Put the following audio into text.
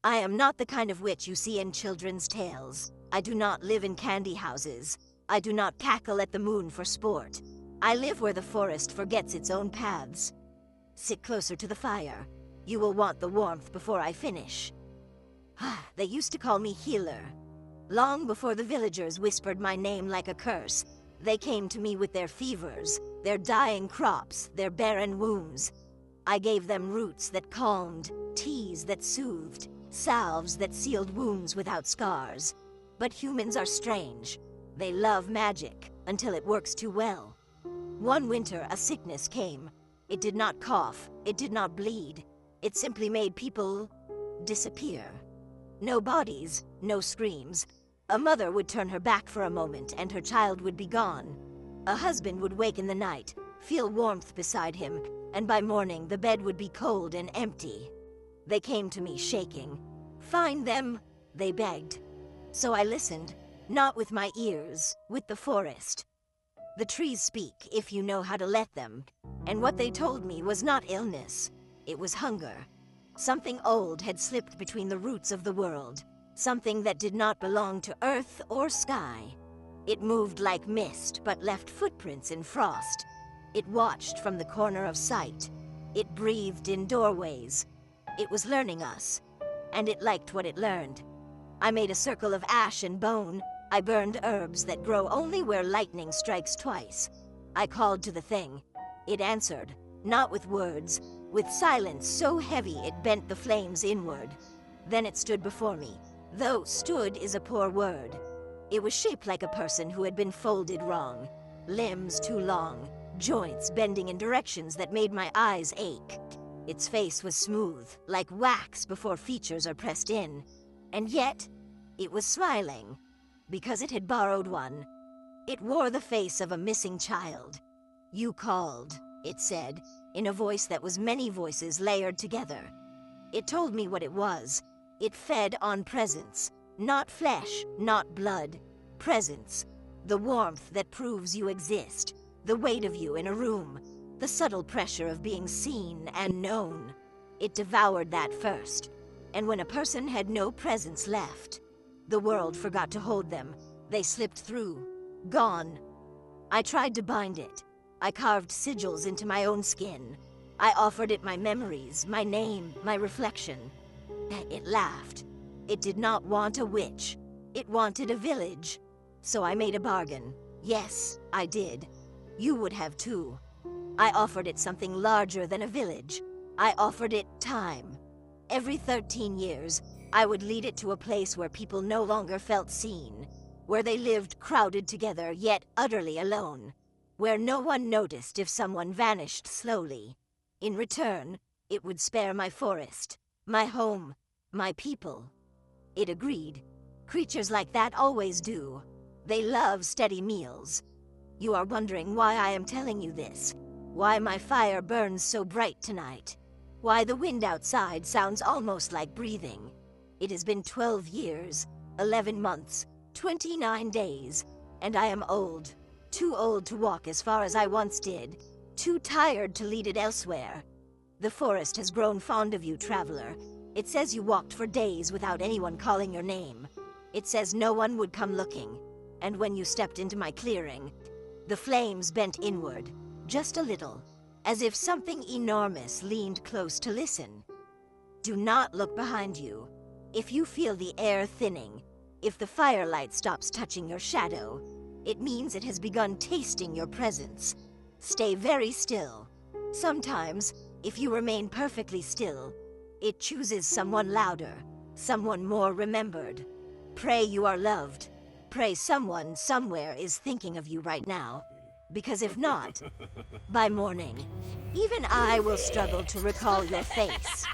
I am not the kind of witch you see in children's tales. I do not live in candy houses. I do not cackle at the moon for sport. I live where the forest forgets its own paths. Sit closer to the fire. You will want the warmth before I finish. They used to call me healer. Long before the villagers whispered my name like a curse, they came to me with their fevers, their dying crops, their barren wombs. I gave them roots that calmed, teas that soothed, salves that sealed wounds without scars. But humans are strange. They love magic until it works too well. One winter, a sickness came. It did not cough, it did not bleed. It simply made people disappear. No bodies, no screams. A mother would turn her back for a moment and her child would be gone. A husband would wake in the night, feel warmth beside him, and by morning the bed would be cold and empty. They came to me shaking. "Find them," they begged. So I listened, not with my ears, with the forest. The trees speak if you know how to let them. And what they told me was not illness, it was hunger. Something old had slipped between the roots of the world, something that did not belong to earth or sky. It moved like mist, but left footprints in frost. It watched from the corner of sight. It breathed in doorways. It was learning us, and it liked what it learned. I made a circle of ash and bone. I burned herbs that grow only where lightning strikes twice. I called to the thing. It answered, not with words, with silence so heavy it bent the flames inward. Then it stood before me, though stood is a poor word. It was shaped like a person who had been folded wrong. Limbs too long, joints bending in directions that made my eyes ache. Its face was smooth, like wax before features are pressed in. And yet, it was smiling, because it had borrowed one. It wore the face of a missing child. "You called," it said, in a voice that was many voices layered together. It told me what it was. It fed on presence, not flesh, not blood. Presence, the warmth that proves you exist, the weight of you in a room, the subtle pressure of being seen and known. It devoured that first. And when a person had no presence left, the world forgot to hold them. They slipped through, gone. I tried to bind it. I carved sigils into my own skin. I offered it my memories, my name, my reflection. It laughed. It did not want a witch. It wanted a village. So I made a bargain. Yes, I did. You would have too. I offered it something larger than a village. I offered it time. Every 13 years, I would lead it to a place where people no longer felt seen, where they lived crowded together yet utterly alone, where no one noticed if someone vanished slowly. In return, it would spare my forest, my home, my people. It agreed. Creatures like that always do. They love steady meals. You are wondering why I am telling you this, why my fire burns so bright tonight. Why the wind outside sounds almost like breathing. It has been 12 years, 11 months, 29 days, and I am old. Too old to walk as far as I once did. Too tired to lead it elsewhere. The forest has grown fond of you, traveler. It says you walked for days without anyone calling your name. It says no one would come looking. And when you stepped into my clearing, the flames bent inward, just a little, as if something enormous leaned close to listen. Do not look behind you. If you feel the air thinning, if the firelight stops touching your shadow, it means it has begun tasting your presence. Stay very still. Sometimes, if you remain perfectly still, it chooses someone louder, someone more remembered. Pray you are loved. Pray someone somewhere is thinking of you right now. Because if not, by morning, even I will struggle to recall your face.